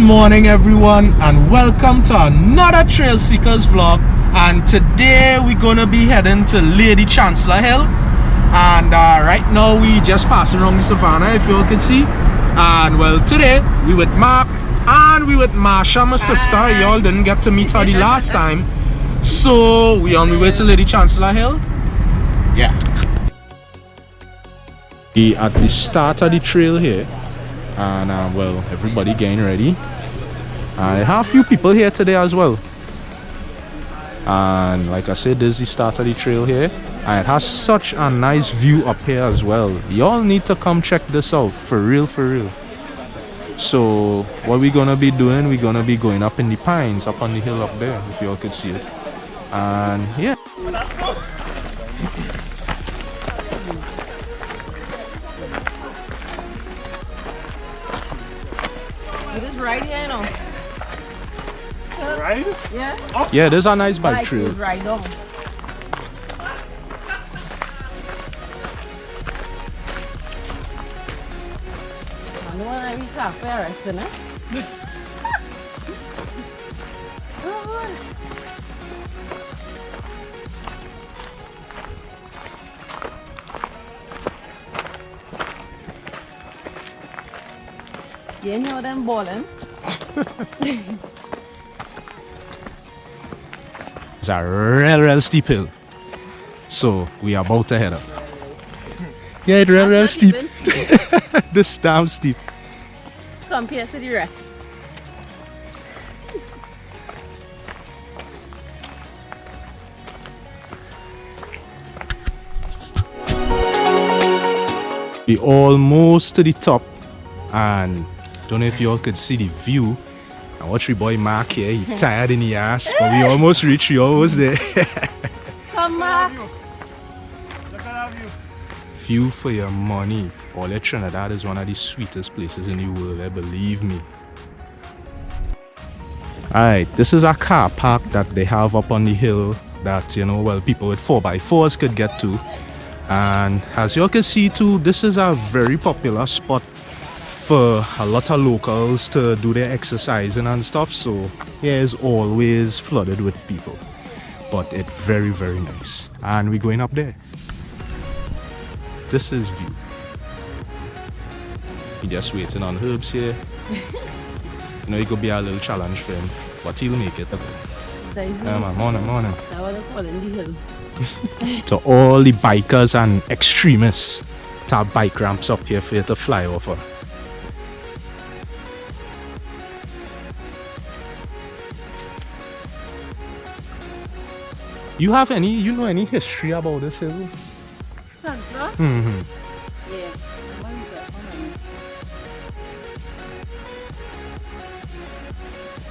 morning everyone, and welcome to another Trail Seekers vlog. And today we're gonna be heading to Lady Chancellor Hill, and right now we just passing around the Savannah, if you all can see. And well, today we with Mark and we with Marsha, my sister. Y'all didn't get to meet her the last time, so we on the way to Lady Chancellor Hill. Yeah, we at the start of the trail here, and well, everybody getting ready. I have a few people here today as well, and like I said, this is the start of the trail here, and it has such a nice view up here as well. Y'all need to come check this out, for real, for real. So what we're gonna be doing, we're gonna be going up in the pines, up on the hill up there, if y'all could see it. And yeah, it is right here, you know. Right? Yeah? yeah, there's a nice bike trail. Right on. I don't want to reach that first, isn't it? You ain't hear them balling? It's a real steep hill, so we are about to head up. Yeah, it's real steep. This damn steep. Compared to the rest. We almost to the top, and don't know if y'all could see the view. And watch your boy Mark here, he tired in the ass, but we almost reached, we almost there. Come on. Look at that view. View for your money. All Trinidad is one of the sweetest places in the world, believe me. Alright, this is a car park that they have up on the hill that, you know, well, people with 4x4s could get to. And as you can see too, this is a very popular spot for a lot of locals to do their exercising and stuff. So yeah, it's always flooded with people, but it's very, very nice. And we're going up there. This is view. We're just waiting on Herbs here. You know, it could be a little challenge for him, but he'll make it. Yeah, man, morning. That's what they call in the hill. To all the bikers and extremists, to have bike ramps up here for you to fly over. You know any history about this hill? Chancellor? Mm-hmm. Yeah.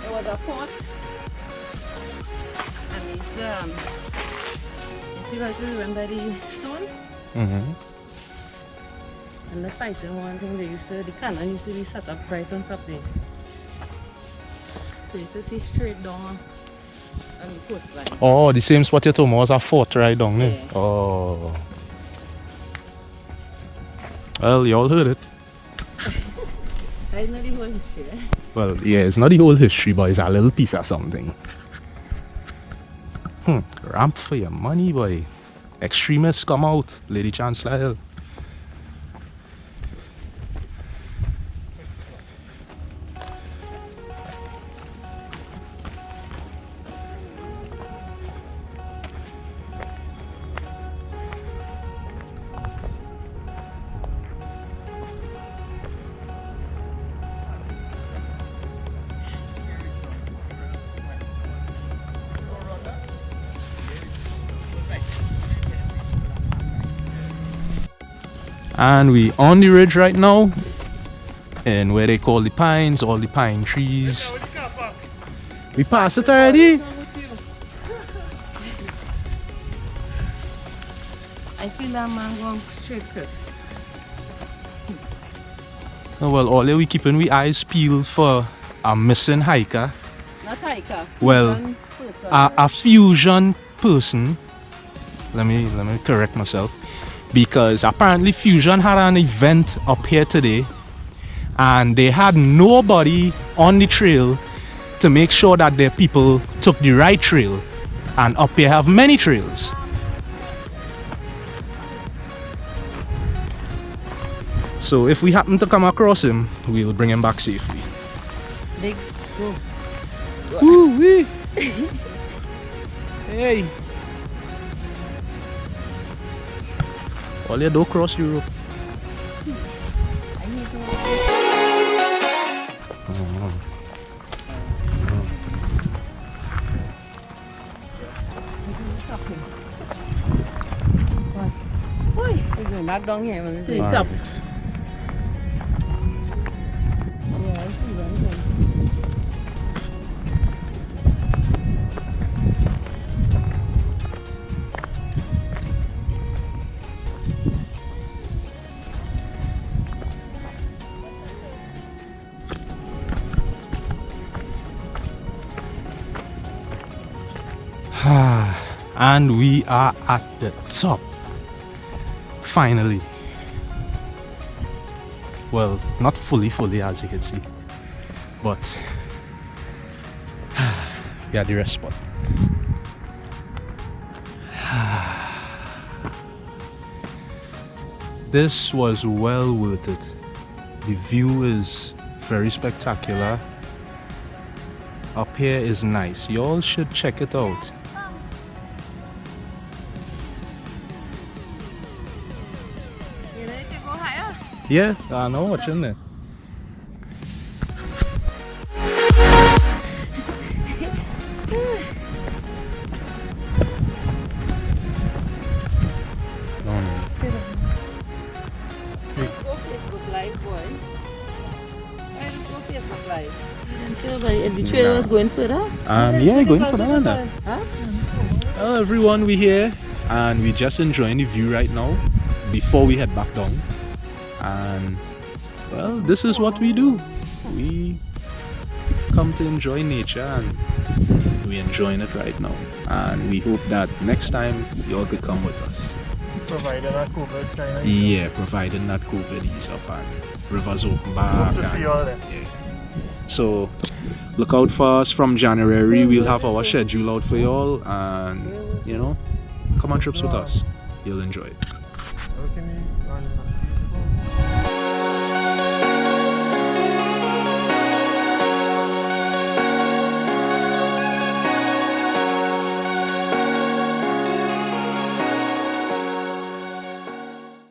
It was a fort. And it's you see like you remember the stone? Mm-hmm. And the fighting one thing they used to, the cannon used to be set up right on top there. So you used to see straight down on the coastline. Oh, the same spot you told me was a fort right down there. Yeah. Oh. Well, you all heard it. I know the whole history. Well, yeah, it's not the whole history, but it's a little piece of something. Ramp for your money, boy. Extremists come out, Lady Chancellor Hill. And we on the ridge right now, and where they call the pines, all the pine trees. We passed it already. I feel that man going straight first. Oh, well, all we keeping we eyes peeled for a missing hiker. Not hiker. Well, a fusion person. Let me correct myself. because apparently Fusion had an event up here today, and they had nobody on the trail to make sure that their people took the right trail. And up here have many trails. So if we happen to come across him, we'll bring him back safely. Big go. Woo-wee. Hey. All you do cross Europe. Ôi, bây giờ bác đón nhẹ mà gì Alright. chọc. And we are at the top. Finally. Well, not fully as you can see, but we are the rest spot. This was well worth it. The view is very spectacular. Up here is nice. Y'all should check it out. Yeah, I know what's in there. Facebook Live, boy. Why don't go Facebook Live? The trail was going further? Yeah, going for that. Huh? Well, everyone, we're here and we're just enjoying the view right now before we head back down. And well, this is what we do. We come to enjoy nature and we're enjoying it right now. And we hope that next time you all could come with us. Provided that COVID kind of. Yeah, providing that COVID is up and rivers open back. Hope to see you all there. Yeah. So look out for us from January. We'll have our schedule out for y'all, and you know, come on trips with us. You'll enjoy it. How can you run that?